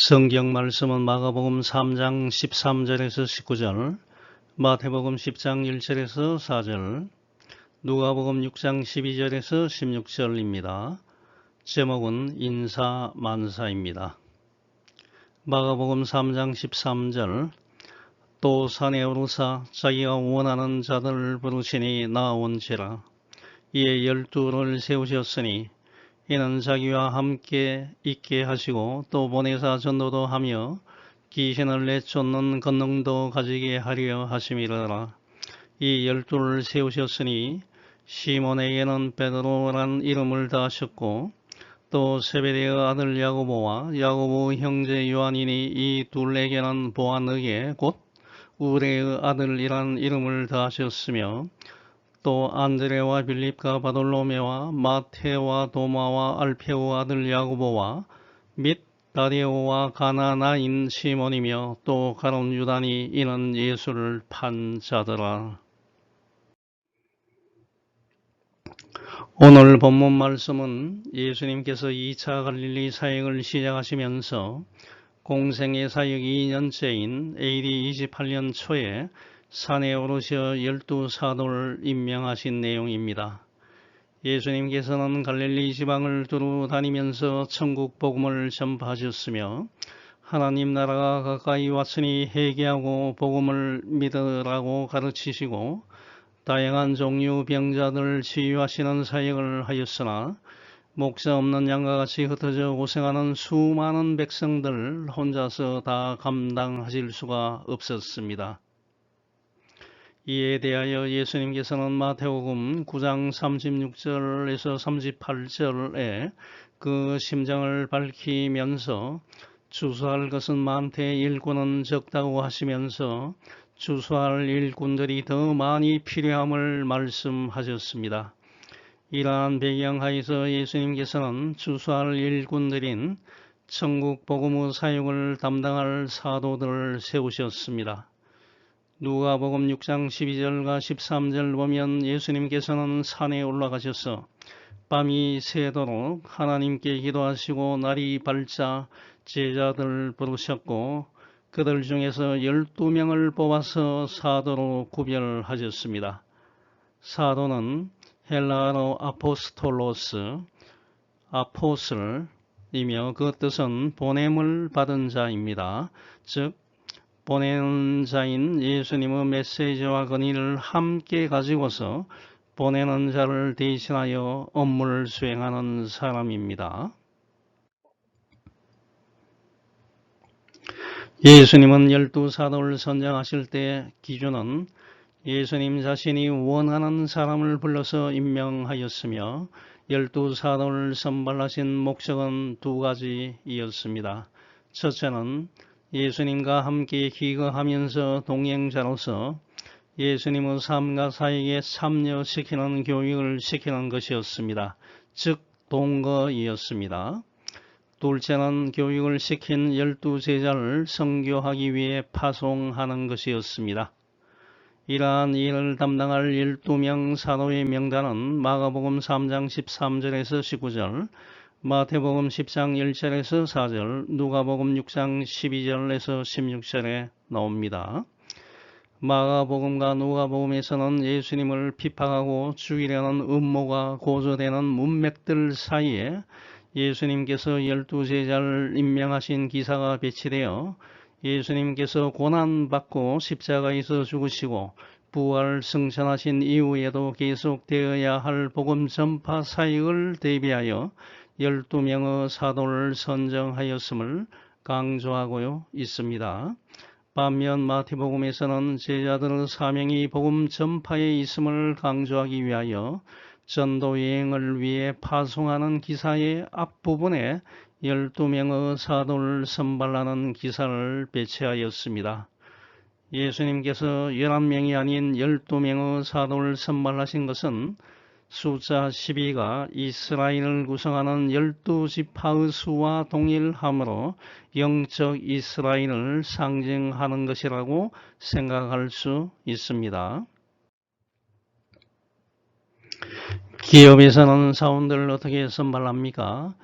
성경 말씀은 마가복음 3장 13절에서 19절, 마태복음 10장 1절에서 4절, 누가복음 6장 12절에서 16절입니다. 제목은 인사만사입니다. 마가복음 3장 13절, 또 산에 오르사 자기가 원하는 자들을 부르시니 나온지라. 이에 12를 세우셨으니 이는 자기와 함께 있게 하시고 또 보내사 전도도 하며 귀신을 내쫓는 권능도 가지게 하려 하심이라. 이 12를 세우셨으니 시몬에게는 베드로라는 이름을 다하셨고 또 세베대의 아들 야고보와 야고보 형제 요한이니 이 둘에게는 보아느게 곧 우레의 아들이라는 이름을 다하셨으며 또 안드레와 빌립과 바돌로메와 마테와 도마와 알페오 아들 야고보와 및 다데오와 가나나인 시몬이며 또 가룟 유다니 이는 예수를 판 자더라. 오늘 본문 말씀은 예수님께서 2차 갈릴리 사역을 시작하시면서 공생의 사역 2년째인 AD 28년 초에 산에 오르셔 12사도를 임명하신 내용입니다. 예수님께서는 갈릴리 지방을 두루 다니면서 천국 복음을 전파하셨으며 하나님 나라가 가까이 왔으니 회개하고 복음을 믿으라고 가르치시고 다양한 종류 병자들을 치유하시는 사역을 하였으나 목자 없는 양과 같이 흩어져 고생하는 수많은 백성들 혼자서 다 감당하실 수가 없었습니다. 이에 대하여 예수님께서는 마태복음 9장 36절에서 38절에 그 심정을 밝히면서 주수할 것은 많되 일꾼은 적다고 하시면서 주수할 일꾼들이 더 많이 필요함을 말씀하셨습니다. 이러한 배경하에서 예수님께서는 주수할 일꾼들인 천국 복음의 사역을 담당할 사도들을 세우셨습니다. 누가복음 6장 12절과 13절 보면 예수님께서는 산에 올라가셔서 밤이 새도록 하나님께 기도하시고 날이 밝자 제자들을 부르셨고 그들 중에서 12명을 뽑아서 사도로 구별하셨습니다. 사도는 헬라어로 아포스톨로스, 아포슬이며 그 뜻은 보냄을 받은 자입니다. 즉 보내는 자인 예수님의 메시지와 권위를 함께 가지고서 보내는 자를 대신하여 업무를 수행하는 사람입니다. 예수님은 12사도를 선정하실 때 기준은 예수님 자신이 원하는 사람을 불러서 임명하였으며 12사도를 선발하신 목적은 두 가지이었습니다. 첫째는 예수님과 함께 기거하면서 동행자로서 예수님의 삶과 사역에 참여시키는 교육을 시키는 것이었습니다. 즉 동거이었습니다. 둘째는 교육을 시킨 12제자를 선교하기 위해 파송하는 것이었습니다. 이러한 일을 담당할 12명 사도의 명단은 마가복음 3장 13절에서 19절, 마태복음 10장 1절에서 4절, 누가복음 6장 12절에서 16절에 나옵니다. 마가복음과 누가복음에서는 예수님을 핍박하고 죽이려는 음모가 고조되는 문맥들 사이에 예수님께서 12제자를 임명하신 기사가 배치되어 예수님께서 고난받고 십자가에서 죽으시고 부활 승천하신 이후에도 계속되어야 할 복음 전파 사역을 대비하여 12명의 사도를 선정하였음을 강조하고 있습니다. 반면 마태복음에서는 제자들의 사명이 복음 전파에 있음을 강조하기 위하여 전도 여행을 위해 파송하는 기사의 앞부분에 12명의 사도를 선발하는 기사를 배치하였습니다. 예수님께서 11명이 아닌 12명의 사도를 선발하신 것은 숫자 12가 이스라엘을 구성하는 12지파의 수와 동일하므로 영적 이스라엘을 상징하는 것이라고 생각할 수 있습니다. 기업에서는 사원들을 어떻게 선발합니까?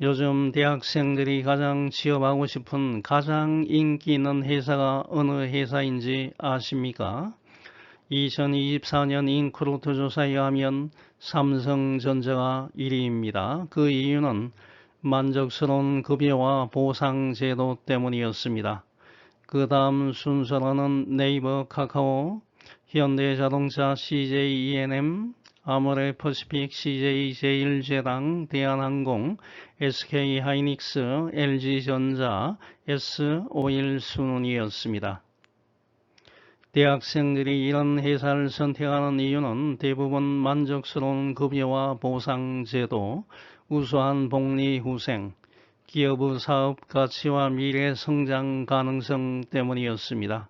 요즘 대학생들이 가장 취업하고 싶은 가장 인기 있는 회사가 어느 회사인지 아십니까? 2024년 인크루트 조사에 의하면 삼성전자가 1위입니다. 그 이유는 만족스러운 급여와 보상 제도 때문이었습니다. 그 다음 순서로는 네이버, 카카오, 현대자동차, CJ 아모레퍼시픽, CJ 제일제당, 대한항공, SK하이닉스, LG전자, S-오일 순이었습니다. 대학생들이 이런 회사를 선택하는 이유는 대부분 만족스러운 급여와 보상제도, 우수한 복리후생, 기업의 사업 가치와 미래 성장 가능성 때문이었습니다.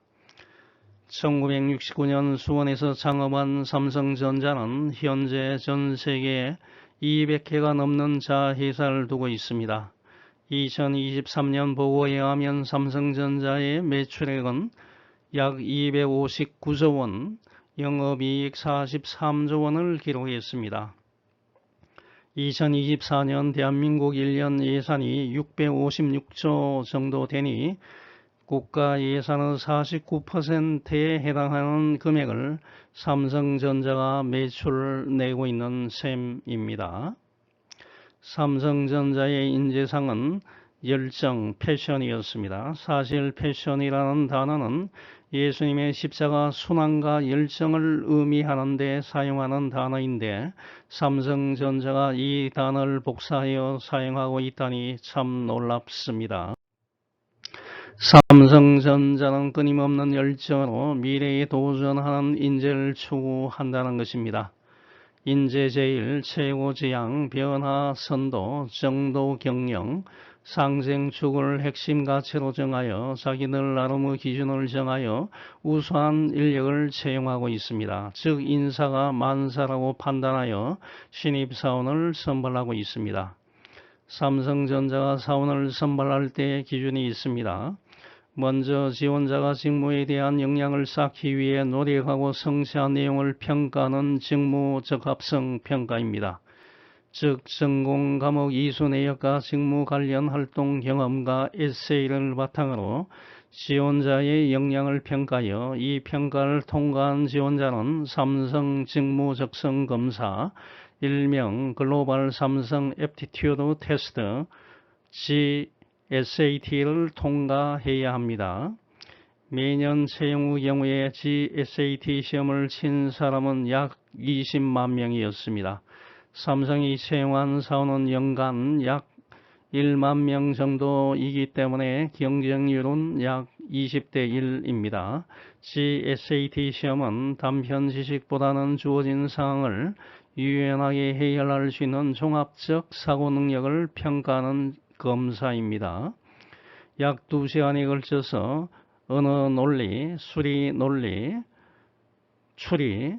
1969년 수원에서 창업한 삼성전자는 현재 전 세계에 200개가 넘는 자회사를 두고 있습니다. 2023년 보고에 의하면 삼성전자의 매출액은 약 259조 원, 영업이익 43조 원을 기록했습니다. 2024년 대한민국 1년 예산이 656조 정도 되니 국가 예산의 49%에 해당하는 금액을 삼성전자가 매출을 내고 있는 셈입니다. 삼성전자의 인재상은 열정, 패션이었습니다. 사실 패션이라는 단어는 예수님의 십자가 순환과 열정을 의미하는 데 사용하는 단어인데 삼성전자가 이 단어를 복사하여 사용하고 있다니 참 놀랍습니다. 삼성전자는 끊임없는 열정으로 미래에 도전하는 인재를 추구한다는 것입니다. 인재 제일, 최고 지향, 변화 선도, 정도 경영, 상생 추구를 핵심 가치로 정하여 자기들 나름의 기준을 정하여 우수한 인력을 채용하고 있습니다. 즉 인사가 만사라고 판단하여 신입사원을 선발하고 있습니다. 삼성전자가 사원을 선발할 때 기준이 있습니다. 먼저 지원자가 직무에 대한 역량을 쌓기 위해 노력하고 성취한 내용을 평가하는 직무 적합성 평가입니다. 즉 전공 과목 이수 내역과 직무 관련 활동 경험과 에세이를 바탕으로 지원자의 역량을 평가하여 이 평가를 통과한 지원자는 삼성 직무 적성 검사, 일명 글로벌 삼성 애프티튜드 테스트, GSAT를 통과해야 합니다. 매년 채용 후 경우에 GSAT 시험을 친 사람은 약 20만 명이었습니다. 삼성이 채용한 사원은 연간 약 1만 명 정도이기 때문에 경쟁률은 약 20대 1입니다. GSAT 시험은 단편 지식보다는 주어진 상황을 유연하게 해결할 수 있는 종합적 사고 능력을 평가하는 검사입니다. 약 2시간에 걸쳐서 언어 논리, 수리 논리, 추리,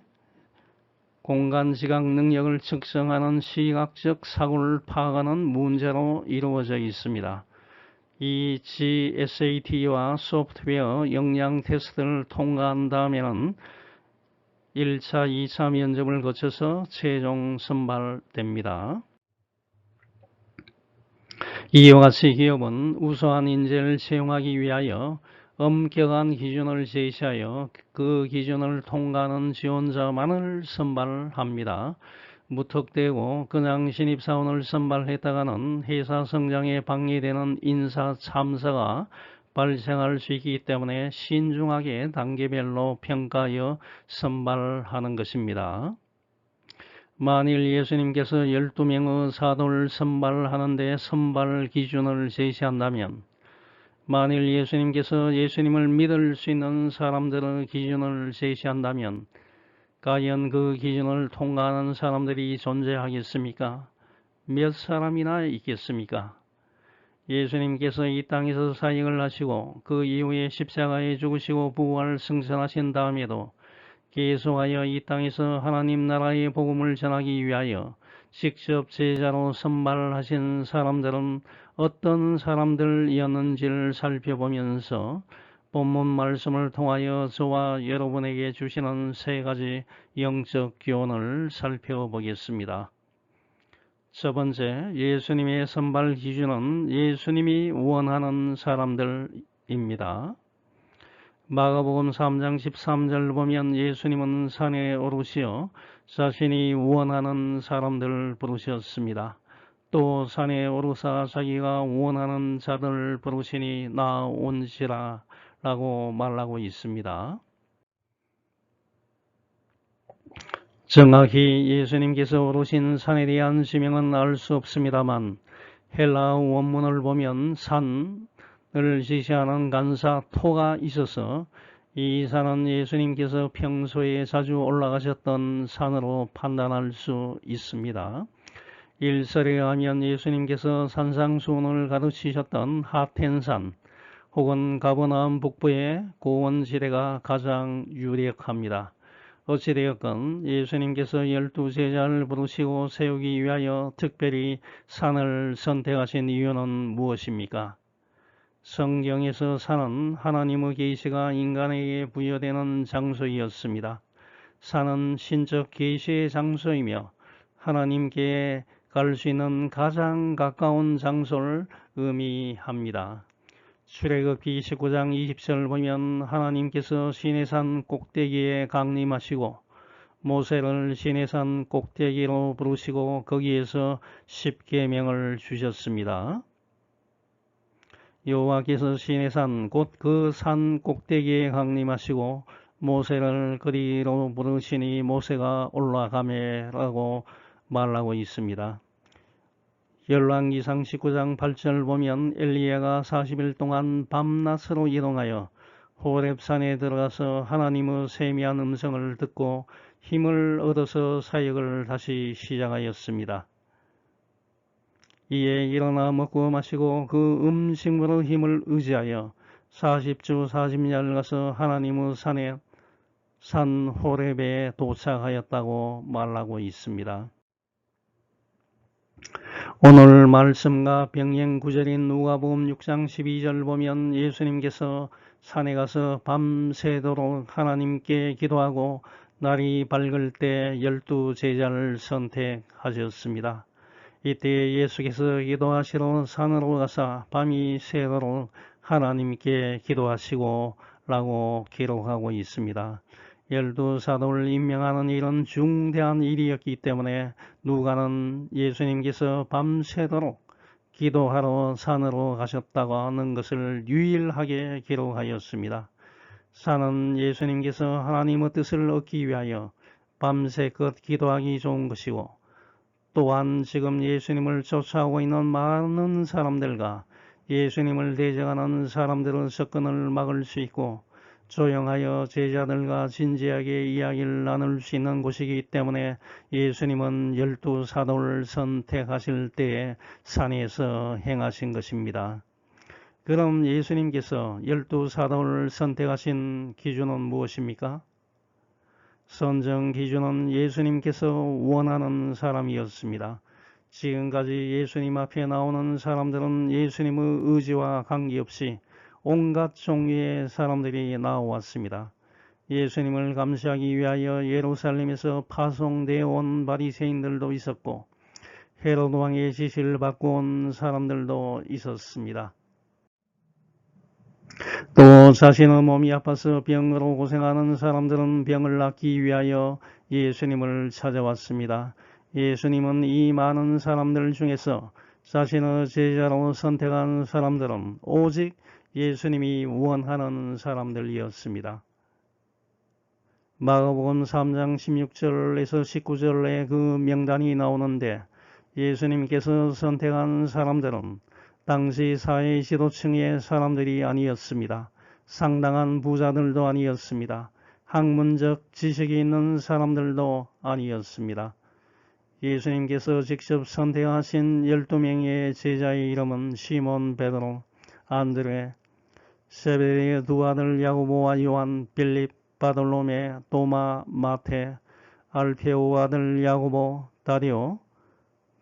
공간 지각 능력을 측정하는 시각적 사고를 파악하는 문제로 이루어져 있습니다. 이 GSAT와 소프트웨어 역량 테스트를 통과한 다음에는 1차, 2차 면접을 거쳐서 최종 선발됩니다. 이와 같이 기업은 우수한 인재를 채용하기 위하여 엄격한 기준을 제시하여 그 기준을 통과하는 지원자만을 선발합니다. 무턱대고 그냥 신입사원을 선발했다가는 회사 성장에 방해되는 인사 참사가 발생할 수 있기 때문에 신중하게 단계별로 평가하여 선발하는 것입니다. 만일 예수님께서 12명의 사도를 선발하는데 선발 기준을 제시한다면, 만일 예수님께서 예수님을 믿을 수 있는 사람들의 기준을 제시한다면 과연 그 기준을 통과하는 사람들이 존재하겠습니까? 몇 사람이나 있겠습니까? 예수님께서 이 땅에서 사역을 하시고 그 이후에 십자가에 죽으시고 부활 승천하신 다음에도 계속하여 이 땅에서 하나님 나라의 복음을 전하기 위하여 직접 제자로 선발하신 사람들은 어떤 사람들이었는지를 살펴보면서 본문 말씀을 통하여 저와 여러분에게 주시는 세 가지 영적 교훈을 살펴보겠습니다. 첫 번째, 예수님의 선발 기준은 예수님이 원하는 사람들입니다. 마가복음 3장 13절 보면 예수님은 산에 오르시어 자신이 원하는 사람들을 부르셨습니다. 또 산에 오르사 자기가 원하는 자들을 부르시니 나온지라 라고 말하고 있습니다. 정확히 예수님께서 오르신 산에 대한 지명은 알 수 없습니다만 헬라어 원문을 보면 산을 지시하는 간사 토가 있어서 이 산은 예수님께서 평소에 자주 올라가셨던 산으로 판단할 수 있습니다. 일설에 의하면 예수님께서 산상수훈을 가르치셨던 하텐산 혹은 가버나움 북부의 고원지대가 가장 유력합니다. 어찌되었건 예수님께서 12제자를 부르시고 세우기 위하여 특별히 산을 선택하신 이유는 무엇입니까? 성경에서 산은 하나님의 계시가 인간에게 부여되는 장소이었습니다. 산은 신적 계시의 장소이며 하나님께 갈 수 있는 가장 가까운 장소를 의미합니다. 출애굽기 19장 20절 보면 하나님께서 시내산 꼭대기에 강림하시고 모세를 시내산 꼭대기로 부르시고 거기에서 십계명을 주셨습니다. 여호와께서 시내산 곧 그 산 꼭대기에 강림하시고 모세를 그리로 부르시니 모세가 올라가매라고 말하고 있습니다. 열왕기상 19장 8절 보면 엘리야가 40일 동안 밤낮으로 이동하여 호렙산에 들어가서 하나님의 세미한 음성을 듣고 힘을 얻어서 사역을 다시 시작하였습니다. 이에 일어나 먹고 마시고 그 음식으로 힘을 의지하여 40주 40년 가서 하나님의 산 호렙에 도착하였다고 말하고 있습니다. 오늘 말씀과 병행 구절인 누가복음 6장 12절 보면 예수님께서 산에 가서 밤새도록 하나님께 기도하고 날이 밝을 때 12제자를 선택하셨습니다. 이때 예수께서 기도하시러 산으로 가사 밤이 새도록 하나님께 기도하시고 라고 기록하고 있습니다. 12사도를 임명하는 일은 중대한 일이었기 때문에 누가는 예수님께서 밤새도록 기도하러 산으로 가셨다고 하는 것을 유일하게 기록하였습니다. 산은 예수님께서 하나님의 뜻을 얻기 위하여 밤새껏 기도하기 좋은 것이고 또한 지금 예수님을 쫓아오고 있는 많은 사람들과 예수님을 대적하는 사람들의 접근을 막을 수 있고 조용하여 제자들과 진지하게 이야기를 나눌 수 있는 곳이기 때문에 예수님은 12사도를 선택하실 때에 산에서 행하신 것입니다. 그럼 예수님께서 12사도를 선택하신 기준은 무엇입니까? 선정 기준은 예수님께서 원하는 사람이었습니다. 지금까지 예수님 앞에 나오는 사람들은 예수님의 의지와 관계없이 온갖 종류의 사람들이 나왔습니다. 예수님을 감시하기 위하여 예루살렘에서 파송되어 온 바리새인들도 있었고 헤롯 왕의 지시를 받고 온 사람들도 있었습니다. 또 자신의 몸이 아파서 병으로 고생하는 사람들은 병을 낫기 위하여 예수님을 찾아왔습니다. 예수님은 이 많은 사람들 중에서 자신의 제자로 선택한 사람들은 오직 예수님이 원하는 사람들이었습니다. 마가복음 3장 16절에서 19절에 그 명단이 나오는데 예수님께서 선택한 사람들은 당시 사회 지도층의 사람들이 아니었습니다. 상당한 부자들도 아니었습니다. 학문적 지식이 있는 사람들도 아니었습니다. 예수님께서 직접 선택하신 12명의 제자의 이름은 시몬 베드로, 안드레, 세베대의 두 아들 야고보와 요한, 빌립, 바돌로메, 도마, 마테, 알페오 아들 야고보, 다디오,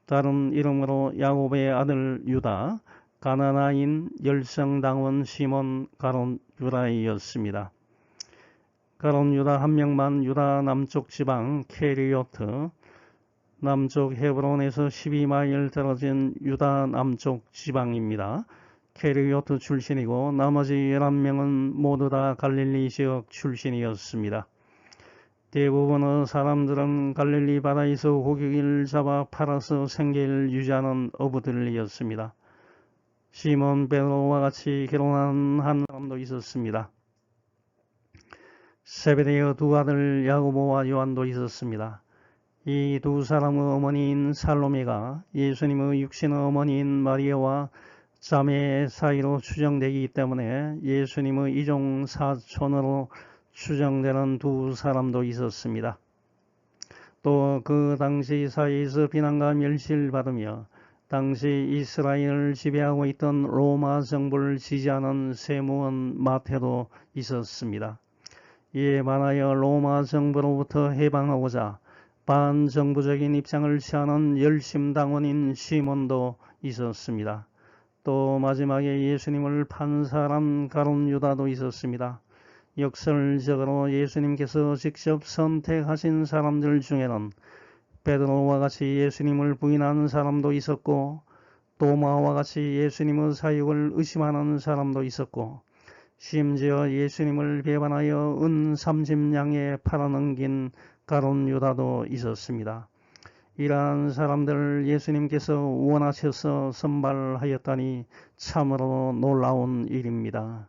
다른 이름으로 야고보의 아들 유다, 가나나인 열성당원 시몬 가롯 유다이었습니다. 가롯 유다 한 명만 유다 남쪽 지방 케리오트 남쪽 헤브론에서 12마일 떨어진 유다 남쪽 지방입니다. 케르요트 출신이고 나머지 11명은 모두 다 갈릴리 지역 출신이었습니다. 대부분의 사람들은 갈릴리 바다에서 고기를 잡아 팔아서 생계를 유지하는 어부들이었습니다. 시몬 베드로와 같이 결혼한 한 사람도 있었습니다. 세베대의 두 아들 야고보와 요한도 있었습니다. 이 두 사람의 어머니인 살로메가 예수님의 육신의 어머니인 마리아와 자매 사이로 추정되기 때문에 예수님의 이종 사촌으로 추정되는 두 사람도 있었습니다. 또 그 당시 사이에서 비난과 멸시를 받으며 당시 이스라엘을 지배하고 있던 로마 정부를 지지하는 세무원 마태도 있었습니다. 이에 반하여 로마 정부로부터 해방하고자 반정부적인 입장을 취하는 열심당원인 시몬도 있었습니다. 또 마지막에 예수님을 판 사람 가룟 유다도 있었습니다. 역설적으로 예수님께서 직접 선택하신 사람들 중에는 베드로와 같이 예수님을 부인하는 사람도 있었고 도마와 같이 예수님의 사역을 의심하는 사람도 있었고 심지어 예수님을 배반하여 은 30냥에 팔아넘긴 가룟 유다도 있었습니다. 이러한 사람들을 예수님께서 원하셔서 선발하였다니 참으로 놀라운 일입니다.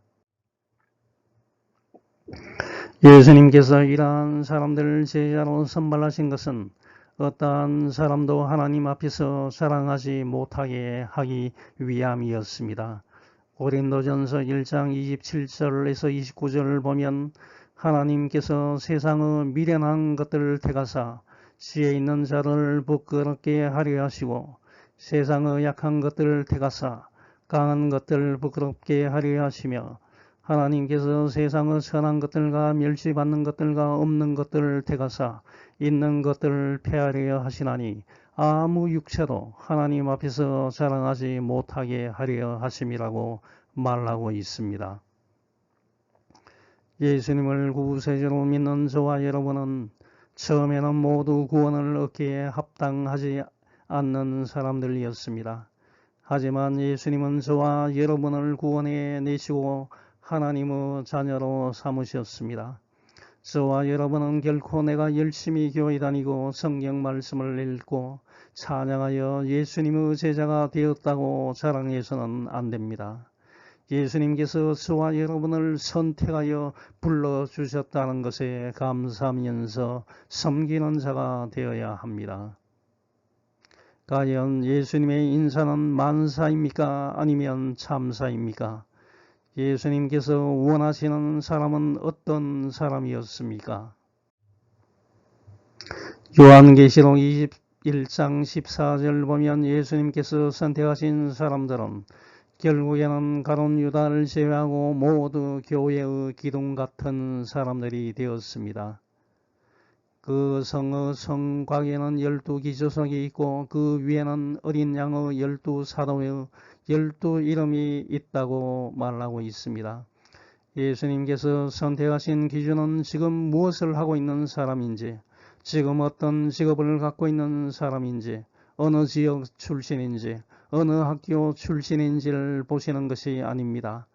예수님께서 이러한 사람들을 제자로 선발하신 것은 어떠한 사람도 하나님 앞에서 자랑하지 못하게 하기 위함이었습니다. 고린도전서 1장 27절에서 29절을 보면 하나님께서 세상의 미련한 것들을 택하사 지혜 있는 자를 부끄럽게 하려 하시고 세상의 약한 것들을 택하사 강한 것들을 부끄럽게 하려 하시며 하나님께서 세상의 선한 것들과 멸시받는 것들과 없는 것들을 택하사 있는 것들을 폐하려 하시나니 아무 육체도 하나님 앞에서 자랑하지 못하게 하려 하심이라고 말하고 있습니다. 예수님을 구세주로 믿는 저와 여러분은 처음에는 모두 구원을 얻기에 합당하지 않는 사람들이었습니다. 하지만 예수님은 저와 여러분을 구원해 내시고 하나님의 자녀로 삼으셨습니다. 저와 여러분은 결코 내가 열심히 교회 다니고 성경 말씀을 읽고 찬양하여 예수님의 제자가 되었다고 자랑해서는 안 됩니다. 예수님께서 저와 여러분을 선택하여 불러주셨다는 것에 감사하면서 섬기는 자가 되어야 합니다. 과연 예수님의 인사는 만사입니까? 아니면 참사입니까? 예수님께서 원하시는 사람은 어떤 사람이었습니까? 요한계시록 21장 14절 보면 예수님께서 선택하신 사람들은 결국에는 가룟 유다를 제외하고 모두 교회의 기둥 같은 사람들이 되었습니다. 그 성의 성곽에는 12기초석이 있고 그 위에는 어린 양의 12사도의 12 이름이 있다고 말하고 있습니다. 예수님께서 선택하신 기준은 지금 무엇을 하고 있는 사람인지, 지금 어떤 직업을 갖고 있는 사람인지, 어느 지역 출신인지, 어느 학교 출신인지를 보시는 것이 아닙니다.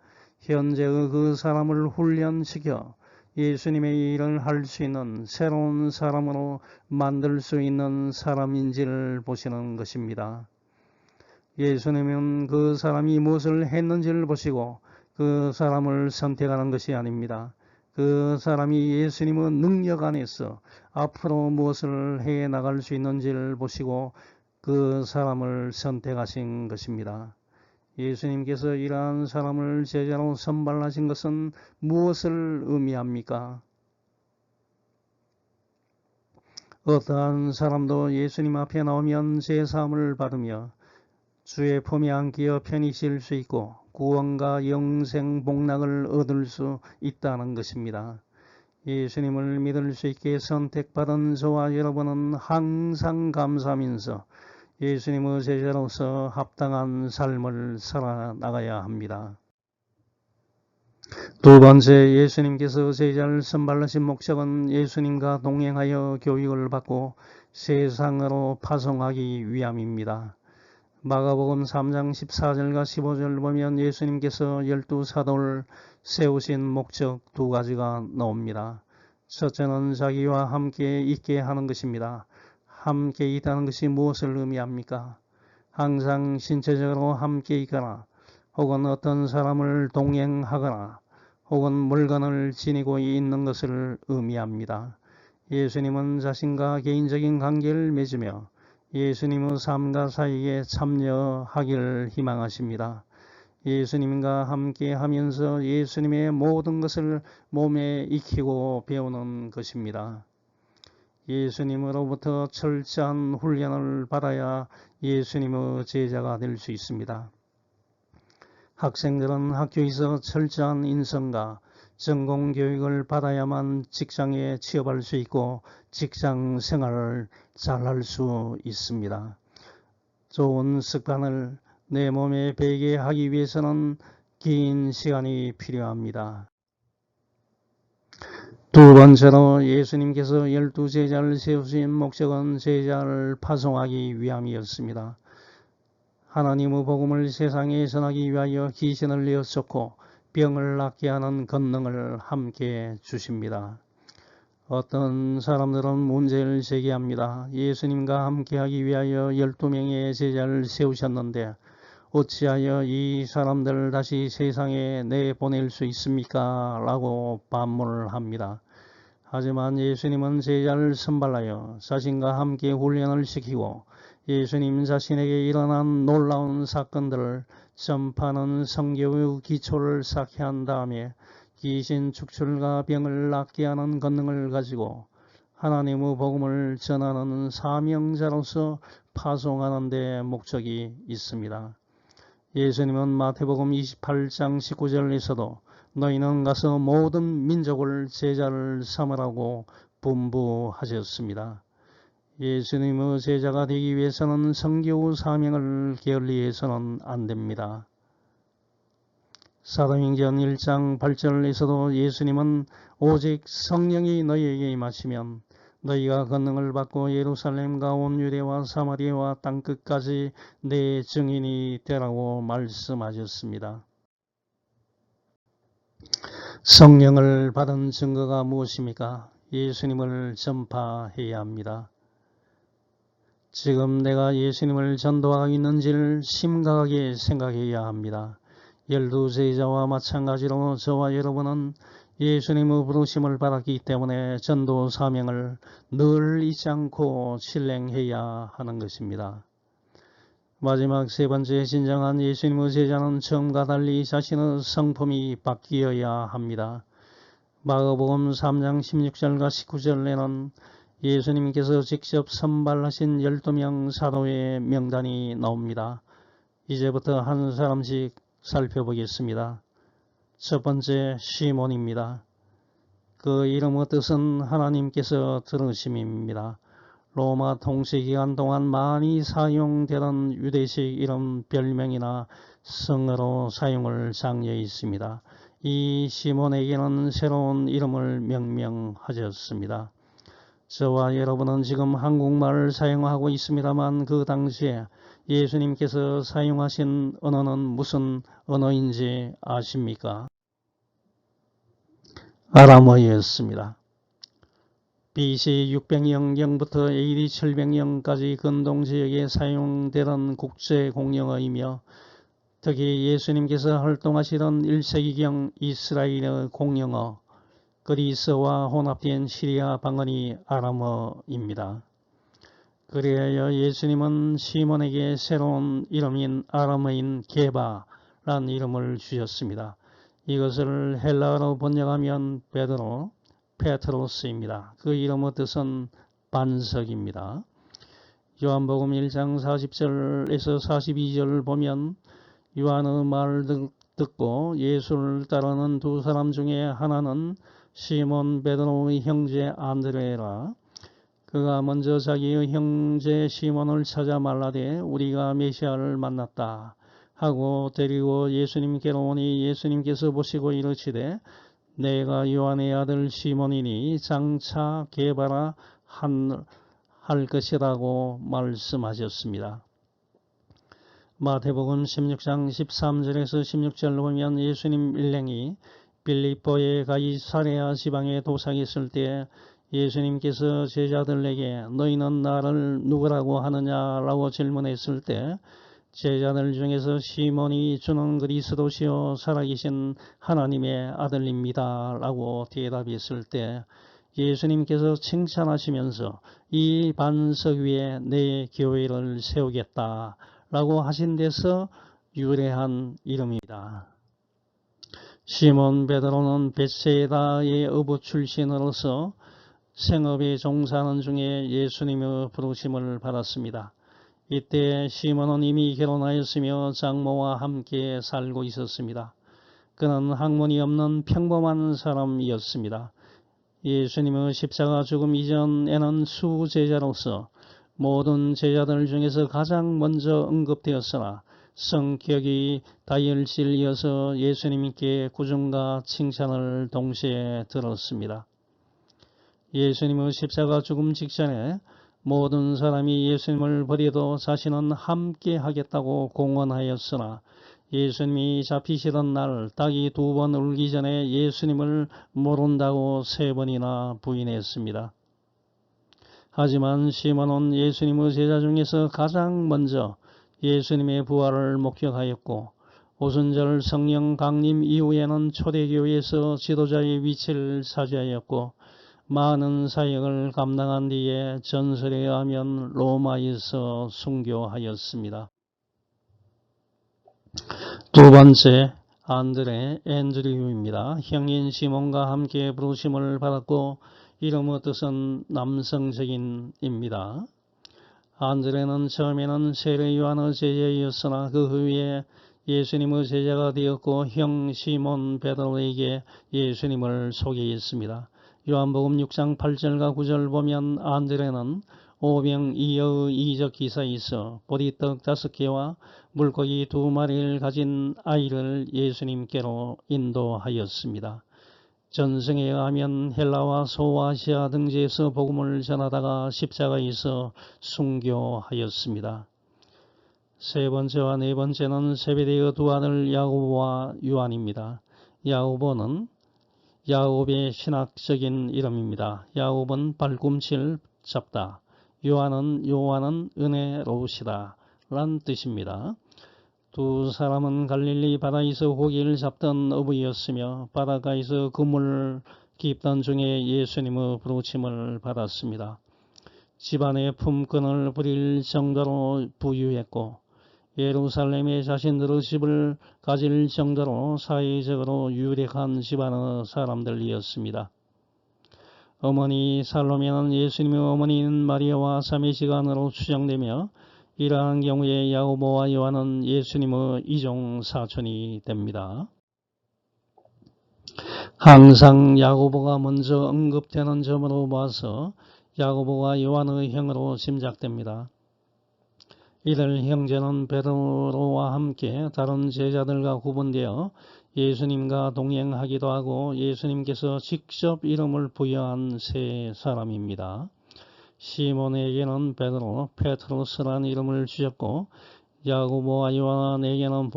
현재의 그 사람을 훈련시켜 예수님의 일을 할 수 있는 새로운 사람으로 만들 수 있는 사람인지를 보시는 것입니다. 예수님은 그 사람이 무엇을 했는지를 보시고 그 사람을 선택하는 것이 아닙니다. 그 사람이 예수님의 능력 안에서 앞으로 무엇을 해 나갈 수 있는지를 보시고 그 사람을 선택하신 것입니다. 예수님께서 이러한 사람을 제자로 선발하신 것은 무엇을 의미합니까? 어떠한 사람도 예수님 앞에 나오면 제사함을 받으며 주의 품에 안기어 편히 쉴 수 있고 구원과 영생 복락을 얻을 수 있다는 것입니다. 예수님을 믿을 수 있게 선택받은 저와 여러분은 항상 감사하면서 예수님의 제자로서 합당한 삶을 살아나가야 합니다. 두 번째, 예수님께서 제자를 선발하신 목적은 예수님과 동행하여 교육을 받고 세상으로 파송하기 위함입니다. 마가복음 3장 14절과 15절 보면 예수님께서 12사도를 세우신 목적 두 가지가 나옵니다. 첫째는 자기와 함께 있게 하는 것입니다. 함께 있다는 것이 무엇을 의미합니까? 항상 신체적으로 함께 있거나 혹은 어떤 사람을 동행하거나 혹은 물건을 지니고 있는 것을 의미합니다. 예수님은 자신과 개인적인 관계를 맺으며 예수님의 삶과 사역에 참여하기를 희망하십니다. 예수님과 함께 하면서 예수님의 모든 것을 몸에 익히고 배우는 것입니다. 예수님으로부터 철저한 훈련을 받아야 예수님의 제자가 될 수 있습니다. 학생들은 학교에서 철저한 인성과 전공 교육을 받아야만 직장에 취업할 수 있고 직장 생활을 잘할 수 있습니다. 좋은 습관을 내 몸에 배게 하기 위해서는 긴 시간이 필요합니다. 두 번째로 예수님께서 12제자를 세우신 목적은 제자를 파송하기 위함이었습니다. 하나님의 복음을 세상에 전하기 위하여 귀신을 내어 쫓고 병을 낫게 하는 권능을 함께 주십니다. 어떤 사람들은 문제를 제기합니다. 예수님과 함께하기 위하여 12명의 제자를 세우셨는데 어찌하여 이 사람들을 다시 세상에 내보낼 수 있습니까? 라고 반문을 합니다. 하지만 예수님은 제자를 선발하여 자신과 함께 훈련을 시키고 예수님 자신에게 일어난 놀라운 사건들을 전파하는 선교의 기초를 쌓게 한 다음에 귀신 축출과 병을 낫게 하는 권능을 가지고 하나님의 복음을 전하는 사명자로서 파송하는 데 목적이 있습니다. 예수님은 마태복음 28장 19절에서도 너희는 가서 모든 민족을 제자를 삼으라고 분부하셨습니다. 예수님의 제자가 되기 위해서는 선교 사명을 게을리해서는 안 됩니다. 사도행전 1장 8절에서도 예수님은 오직 성령이 너희에게 임하시면 너희가 권능을 받고 예루살렘과 온 유대와 사마리아와 땅끝까지 내 증인이 되라고 말씀하셨습니다. 성령을 받은 증거가 무엇입니까? 예수님을 전파해야 합니다. 지금 내가 예수님을 전도하고 있는지를 심각하게 생각해야 합니다. 12제자와 마찬가지로 저와 여러분은 예수님의 부르심을 받았기 때문에 전도 사명을 늘 잊지 않고 실행해야 하는 것입니다. 마지막 세 번째, 진정한 예수님의 제자는 처음과 달리 자신의 성품이 바뀌어야 합니다. 마가복음 3장 16절과 19절에는 예수님께서 직접 선발하신 12명 사도의 명단이 나옵니다. 이제부터 한 사람씩 살펴보겠습니다. 첫 번째, 시몬입니다. 그 이름의 뜻은 하나님께서 들으심입니다. 로마 통치기간 동안 많이 사용되던 유대식 이름 별명이나 성어로 사용을 장려해 있습니다. 이 시몬에게는 새로운 이름을 명명하셨습니다. 저와 여러분은 지금 한국말을 사용하고 있습니다만 그 당시에 예수님께서 사용하신 언어는 무슨 언어인지 아십니까? 아람어였습니다. BC 600년경부터 AD 700년까지 근동지역에 사용되던 국제공용어이며 특히 예수님께서 활동하시던 1세기경 이스라엘의 공용어 그리스어와 혼합된 시리아 방언이 아람어입니다. 그리하여 예수님은 시몬에게 새로운 이름인 아람어인 게바라는 이름을 주셨습니다. 이것을 헬라어로 번역하면 베드로, 페트로스입니다. 그 이름의 뜻은 반석입니다. 요한복음 1장 40절에서 42절을 보면 요한의 말을 듣고 예수를 따르는 두 사람 중에 하나는 시몬 베드로의 형제 안드레라. 그가 먼저 자기의 형제 시몬을 찾아 말라되 우리가 메시아를 만났다 하고 데리고 예수님께로 오니 예수님께서 보시고 이르시되 내가 요한의 아들 시몬이니 장차 게바라 할 것이라고 말씀하셨습니다. 마태복음 16장 13절에서 16절로 보면 예수님 일행이 빌립보의 가이사랴 지방에 도착했을 때 예수님께서 제자들에게 너희는 나를 누구라고 하느냐라고 질문했을 때 제자들 중에서 시몬이 주는 그리스도시요 살아계신 하나님의 아들입니다 라고 대답했을 때 예수님께서 칭찬하시면서 이 반석 위에 내 교회를 세우겠다 라고 하신 데서 유래한 이름입니다. 시몬 베드로는 벳세다의 어부 출신으로서 생업에 종사하는 중에 예수님의 부르심을 받았습니다. 이때 시몬은 이미 결혼하였으며 장모와 함께 살고 있었습니다. 그는 학문이 없는 평범한 사람이었습니다. 예수님의 십자가 죽음 이전에는 수제자로서 모든 제자들 중에서 가장 먼저 언급되었으나 성격이 다혈질이어서 예수님께 구중과 칭찬을 동시에 들었습니다. 예수님의 십자가 죽음 직전에 모든 사람이 예수님을 버려도 자신은 함께 하겠다고 공언하였으나 예수님이 잡히시던 날 닭이 2번 울기 전에 예수님을 모른다고 3번이나 부인했습니다. 하지만 시몬은 예수님의 제자 중에서 가장 먼저 예수님의 부활을 목격하였고 오순절 성령 강림 이후에는 초대교회에서 지도자의 위치를 차지하였고 많은 사역을 감당한 뒤에 전설에 의하면 로마에서 순교하였습니다. 두 번째, 안드레 앤드류입니다. 형인 시몬과 함께 부르심을 받았고 이름의 뜻은 남성적인입니다. 안드레는 처음에는 세례 요한의 제자이었으나 그 후에 예수님의 제자가 되었고 형 시몬 베드로에게 예수님을 소개했습니다. 요한복음 6장 8절과 9절 보면 안드레는 오병이어의 이적 기사에서 보리떡 5개와 물고기 2마리를 가진 아이를 예수님께로 인도하였습니다. 전승에 의하면 헬라와 소아시아 등지에서 복음을 전하다가 십자가에서 순교하였습니다. 세 번째와 네 번째는 세베대의 두 아들 야고보와 요한입니다. 야고보는 야곱의 신학적인 이름입니다. 야곱은 발꿈치를 잡다. 요한은 은혜로우시다 란 뜻입니다. 두 사람은 갈릴리 바다에서 고기를 잡던 어부였으며 바닷가에서 그물을 깁던 중에 예수님의 부르심을 받았습니다. 집안의 품꾼을 부릴 정도로 부유했고 예루살렘에 자신들의 집을 가질 정도로 사회적으로 유력한 집안의 사람들이었습니다. 어머니 살로메는 예수님의 어머니인 마리아와 삼위시간으로 추정되며 이러한 경우에 야고보와 요한은 예수님의 이종 사촌이 됩니다. 항상 야고보가 먼저 언급되는 점으로 봐서 야고보가 요한의 형으로 짐작됩니다. 이들 형제는 베드로와 함께 다른 제자들과 구분되어 예수님과 동행하기도 하고 예수님께서 직접 이름을 부여한 세 사람입니다. 시몬에게는 베드로, 페트로스라는 이름을 주셨고 야고보와 요한에게는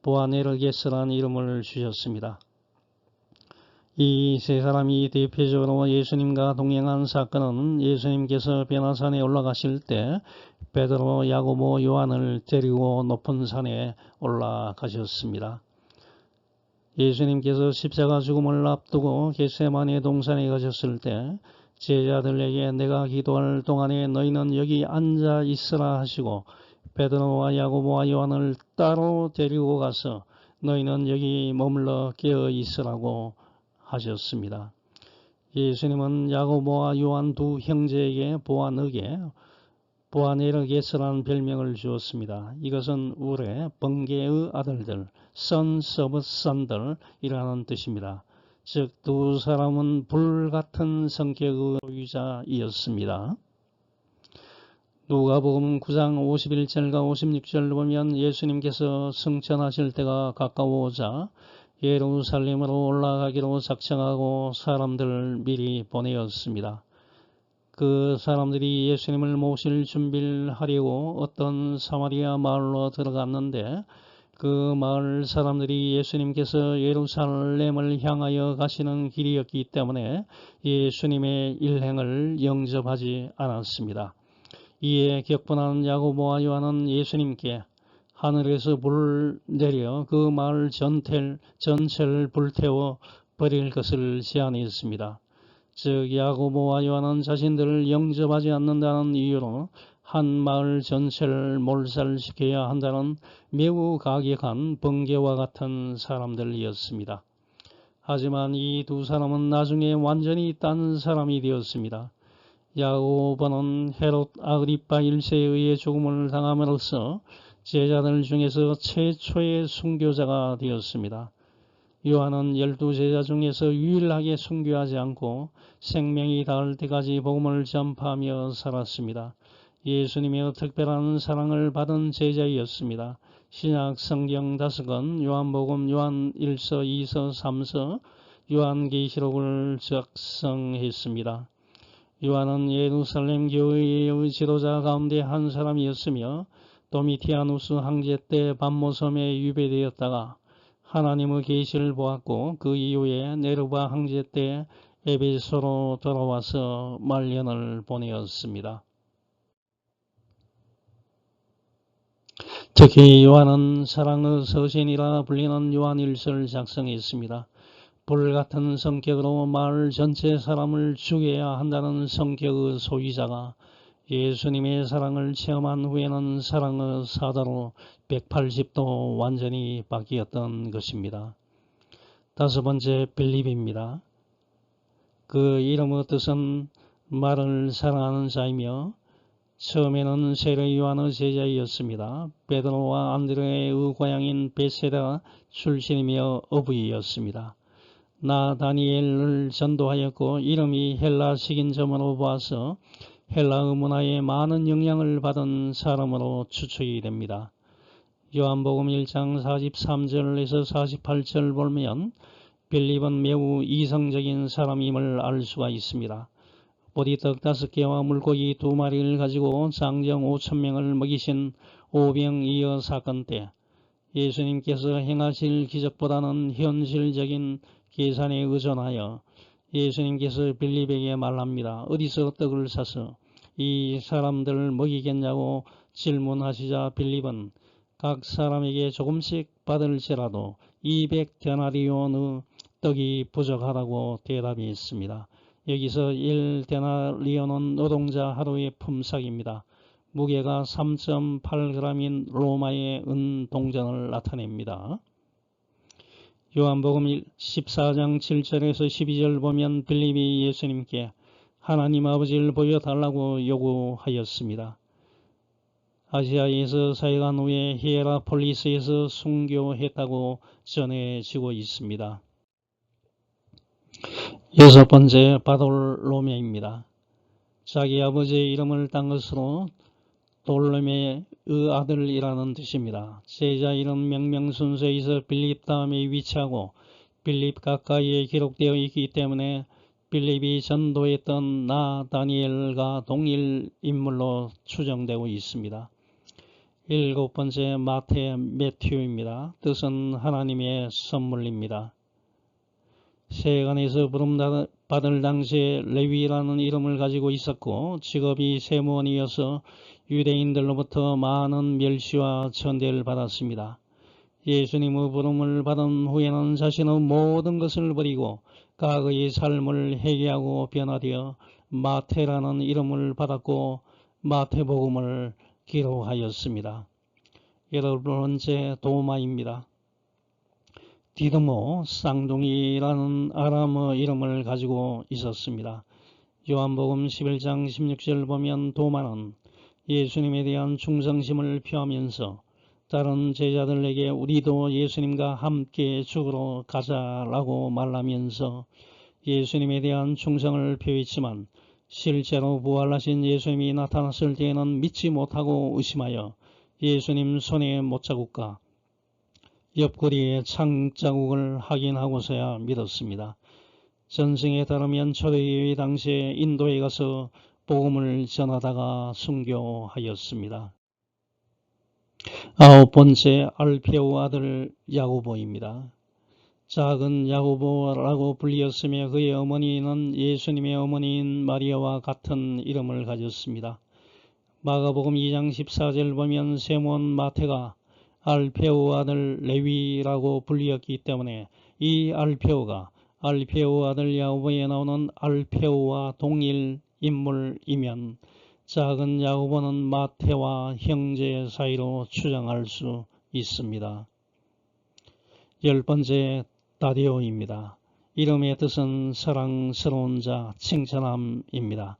보아네르게스라는 이름을 주셨습니다. 이 세 사람이 대표적으로 예수님과 동행한 사건은 예수님께서 베나산에 올라가실 때 베드로, 야고보, 요한을 데리고 높은 산에 올라가셨습니다. 예수님께서 십자가 죽음을 앞두고 겟세마네 동산에 가셨을 때 제자들에게 내가 기도할 동안에 너희는 여기 앉아 있으라 하시고 베드로와 야고보와 요한을 따로 데리고 가서 너희는 여기 머물러 깨어 있으라고 하셨습니다. 예수님은 야고보와 요한 두 형제에게 보아네르게스라는 별명을 주었습니다. 이것은 우레, 번개의 아들들, sons of son들이라는 뜻입니다. 즉 두 사람은 불같은 성격의 소유자이었습니다. 누가복음 9장 51절과 56절 보면 예수님께서 승천하실 때가 가까워오자 예루살렘으로 올라가기로 작정하고 사람들을 미리 보내었습니다. 그 사람들이 예수님을 모실 준비를 하려고 어떤 사마리아 마을로 들어갔는데 그 마을 사람들이 예수님께서 예루살렘을 향하여 가시는 길이었기 때문에 예수님의 일행을 영접하지 않았습니다. 이에 격분한 야고보와 요한은 예수님께 하늘에서 불을 내려 그 마을 전체를 불태워 버릴 것을 제안했습니다. 즉 야고보와 요한은 자신들을 영접하지 않는다는 이유로 한 마을 전체를 몰살시켜야 한다는 매우 가격한 번개와 같은 사람들이었습니다. 하지만 이 두 사람은 나중에 완전히 딴 사람이 되었습니다. 야고보는 헤롯 아그리파 1세에 의해 죽음을 당함으로써 제자들 중에서 최초의 순교자가 되었습니다. 요한은 12제자 중에서 유일하게 순교하지 않고 생명이 닿을 때까지 복음을 전파하며 살았습니다. 예수님의 특별한 사랑을 받은 제자이었습니다. 신약 성경 5권, 요한복음, 요한 1서, 2서, 3서, 요한계시록을 작성했습니다. 요한은 예루살렘 교회의 지도자 가운데 한 사람이었으며 도미티아누스 황제 때 반모섬에 유배되었다가 하나님의 계시를 보았고 그 이후에 네르바 황제 때 에베소로 돌아와서 말년을 보내었습니다. 특히 요한은 사랑의 서신이라 불리는 요한일서를 작성했습니다. 불같은 성격으로 마을 전체 사람을 죽여야 한다는 성격의 소유자가 예수님의 사랑을 체험한 후에는 사랑의 사도로 180도 완전히 바뀌었던 것입니다. 5번째 빌립입니다. 그 이름의 뜻은 말을 사랑하는 자이며 처음에는 세례 요한의 제자이었습니다. 베드로와 안드레의 고향인 베세다 출신이며 어부이였습니다. 나 다니엘을 전도하였고 이름이 헬라식인 점으로 보아서 헬라의 문화에 많은 영향을 받은 사람으로 추측이 됩니다. 요한복음 1장 43절에서 48절 보면 빌립은 매우 이성적인 사람임을 알 수가 있습니다. 보리떡 5개와 물고기 2마리를 가지고 장정 5,000명을 먹이신 오병이어 사건 때 예수님께서 행하실 기적보다는 현실적인 계산에 의존하여 예수님께서 빌립에게 말합니다. 어디서 떡을 사서 이 사람들을 먹이겠냐고 질문하시자 빌립은 각 사람에게 조금씩 받을지라도 200데나리온의 떡이 부족하다고 대답했습니다. 여기서 1데나리온은 노동자 하루의 품삯입니다. 무게가 3.8g인 로마의 은 동전을 나타냅니다. 요한복음 14장 7절에서 12절 보면 빌립이 예수님께 하나님 아버지를 보여달라고 요구하였습니다. 아시아에서 사역한 후에 히에라폴리스에서 순교했다고 전해지고 있습니다. 6번째 바돌로메입니다. 자기 아버지의 이름을 딴 것으로 돌로메의 아들이라는 뜻입니다. 제자 이름 명명 순서에서 빌립 다음에 위치하고 빌립 가까이에 기록되어 있기 때문에 빌립이 전도했던 나 다니엘과 동일 인물로 추정되고 있습니다. 7번째 매튜입니다. 뜻은 하나님의 선물입니다. 세간에서 부름받을 당시에 레위라는 이름을 가지고 있었고 직업이 세무원이어서 유대인들로부터 많은 멸시와 천대를 받았습니다. 예수님의 부름을 받은 후에는 자신의 모든 것을 버리고 과거의 삶을 회개하고 변화되어 마태라는 이름을 받았고 마태복음을 기록하였습니다. 8번째 도마입니다. 디드모 쌍둥이라는 아람어 이름을 가지고 있었습니다. 요한복음 11장 16절 보면 도마는 예수님에 대한 충성심을 표하면서 다른 제자들에게 우리도 예수님과 함께 죽으러 가자라고 말하면서 예수님에 대한 충성을 표했지만 실제로 부활하신 예수님이 나타났을 때에는 믿지 못하고 의심하여 예수님 손의 못자국과 옆구리의 창자국을 확인하고서야 믿었습니다. 전승에 따르면 초대교회 당시에 인도에 가서 복음을 전하다가 순교하였습니다. 아홉 번째, 알페오 아들 야고보입니다. 작은 야고보라고 불리었으며 그의 어머니는 예수님의 어머니인 마리아와 같은 이름을 가졌습니다. 마가복음 2장 14절 보면 세몬 마태가 알페오 아들 레위라고 불리었기 때문에 이 알페오가 알페오 아들 야고보에 나오는 알페오와 동일 인물이면 작은 야고보는 마태와 형제 사이로 추정할 수 있습니다. 열 번째, 다데오입니다. 이름의 뜻은 사랑스러운 자, 칭찬함입니다.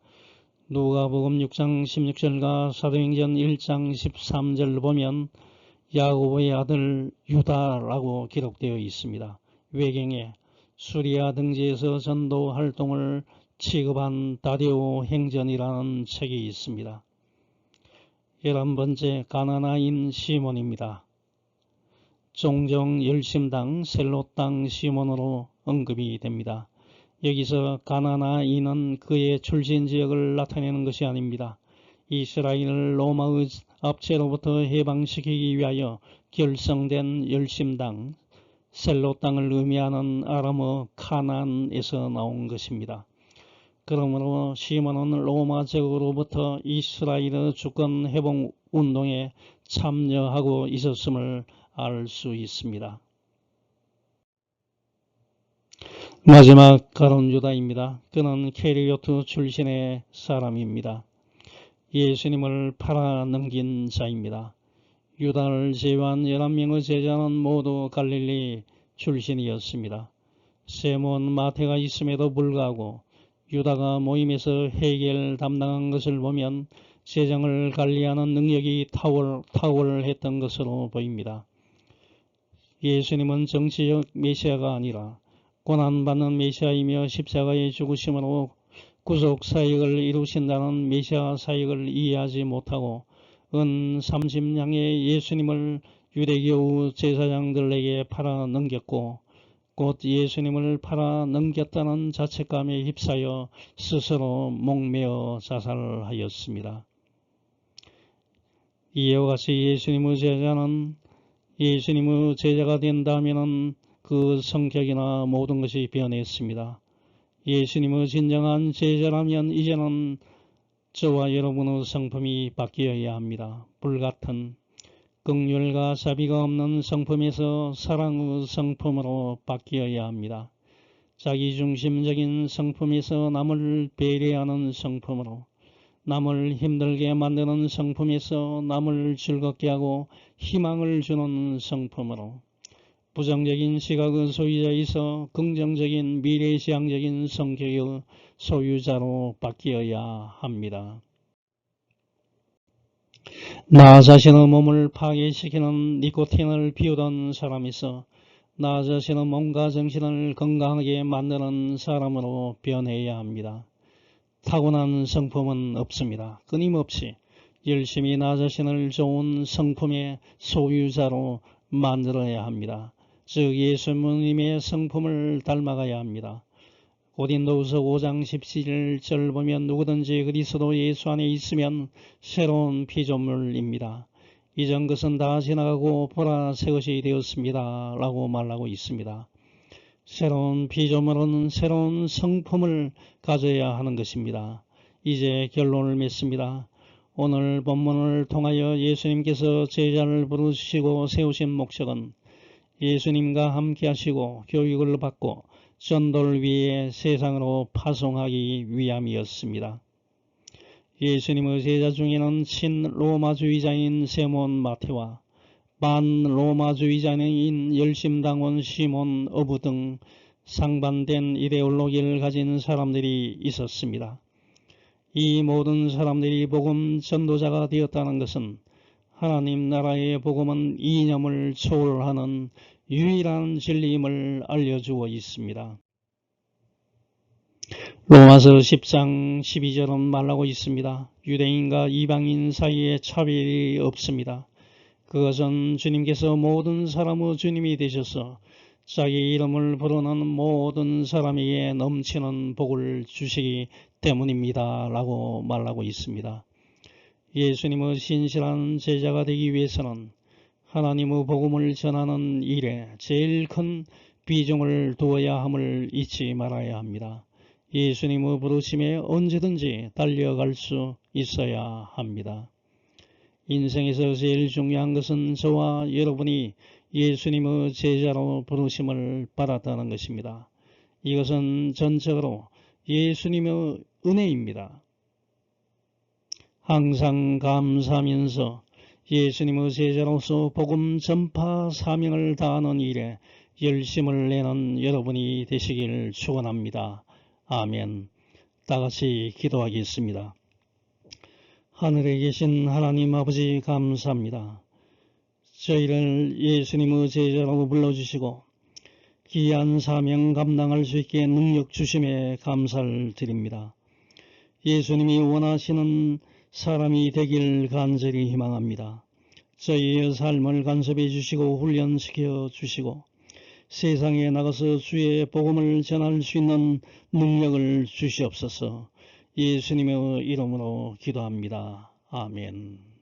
누가복음 6장 16절과 사도행전 1장 13절을 보면 야고보의 아들 유다라고 기록되어 있습니다. 외경에 수리아 등지에서 전도 활동을 취급한 다데오 행전이라는 책이 있습니다. 11번째, 가나나인 시몬입니다. 종종 열심당 셀롯당 시몬으로 언급이 됩니다. 여기서 가나나인은 그의 출신 지역을 나타내는 것이 아닙니다. 이스라엘을 로마의 압제로부터 해방시키기 위하여 결성된 열심당 셀롯 땅을 의미하는 아람어 카난에서 나온 것입니다. 그러므로 시몬은 로마 제국으로부터 이스라엘의 주권 회복 운동에 참여하고 있었음을 알 수 있습니다. 마지막 가룟 유다입니다. 그는 케리오트 출신의 사람입니다. 예수님을 팔아넘긴 자입니다. 유다를 제외한 11명의 제자는 모두 갈릴리 출신이었습니다. 세몬 마태가 있음에도 불구하고 유다가 모임에서 해결 담당한 것을 보면 재정을 관리하는 능력이 탁월했던 것으로 보입니다. 예수님은 정치적 메시아가 아니라 고난받는 메시아이며 십자가의 죽으심으로 구속 사역을 이루신다는 메시아 사역을 이해하지 못하고 은 30냥의 예수님을 유대교 제사장들에게 팔아넘겼고 곧 예수님을 팔아넘겼다는 자책감에 휩싸여 스스로 목매어 자살하였습니다. 이와 같이 예수님의 제자는 예수님의 제자가 된다면 그 성격이나 모든 것이 변했습니다. 예수님의 진정한 제자라면 이제는 저와 여러분의 성품이 바뀌어야 합니다. 불같은 긍휼과 자비가 없는 성품에서 사랑의 성품으로 바뀌어야 합니다. 자기중심적인 성품에서 남을 배려하는 성품으로, 남을 힘들게 만드는 성품에서 남을 즐겁게 하고 희망을 주는 성품으로, 부정적인 시각의 소유자에서 긍정적인 미래지향적인 성격의 소유자로 바뀌어야 합니다. 나 자신의 몸을 파괴시키는 니코틴을 피우던 사람에서 나 자신의 몸과 정신을 건강하게 만드는 사람으로 변해야 합니다. 타고난 성품은 없습니다. 끊임없이 열심히 나 자신을 좋은 성품의 소유자로 만들어야 합니다. 즉 예수님의 성품을 닮아가야 합니다. 고린도후서 5장 17절 보면 누구든지 그리스도 예수 안에 있으면 새로운 피조물입니다. 이전 것은 다 지나가고 보라 새 것이 되었습니다. 라고 말하고 있습니다. 새로운 피조물은 새로운 성품을 가져야 하는 것입니다. 이제 결론을 맺습니다. 오늘 본문을 통하여 예수님께서 제자를 부르시고 세우신 목적은 예수님과 함께 하시고 교육을 받고 전도를 위해 세상으로 파송하기 위함이었습니다. 예수님의 제자 중에는 친로마주의자인 세몬 마태와 반로마주의자인 열심당원 시몬 어부 등 상반된 이데올로기를 가진 사람들이 있었습니다. 이 모든 사람들이 복음 전도자가 되었다는 것은 하나님 나라의 복음은 이념을 초월하는 유일한 진리임을 알려주어 있습니다. 로마서 10장 12절은 말하고 있습니다. 유대인과 이방인 사이에 차별이 없습니다. 그것은 주님께서 모든 사람의 주님이 되셔서 자기 이름을 부르는 모든 사람에게 넘치는 복을 주시기 때문입니다. 라고 말하고 있습니다. 예수님의 신실한 제자가 되기 위해서는 하나님의 복음을 전하는 일에 제일 큰 비중을 두어야 함을 잊지 말아야 합니다. 예수님의 부르심에 언제든지 달려갈 수 있어야 합니다. 인생에서 제일 중요한 것은 저와 여러분이 예수님의 제자로 부르심을 받았다는 것입니다. 이것은 전적으로 예수님의 은혜입니다. 항상 감사하면서 예수님의 제자로서 복음 전파 사명을 다하는 일에 열심을 내는 여러분이 되시길 축원합니다. 아멘. 다같이 기도하겠습니다. 하늘에 계신 하나님 아버지 감사합니다. 저희를 예수님의 제자로 불러주시고 귀한 사명 감당할 수 있게 능력 주심에 감사를 드립니다. 예수님이 원하시는 사람이 되길 간절히 희망합니다. 저희의 삶을 간섭해 주시고 훈련시켜 주시고 세상에 나가서 주의 복음을 전할 수 있는 능력을 주시옵소서. 예수님의 이름으로 기도합니다. 아멘.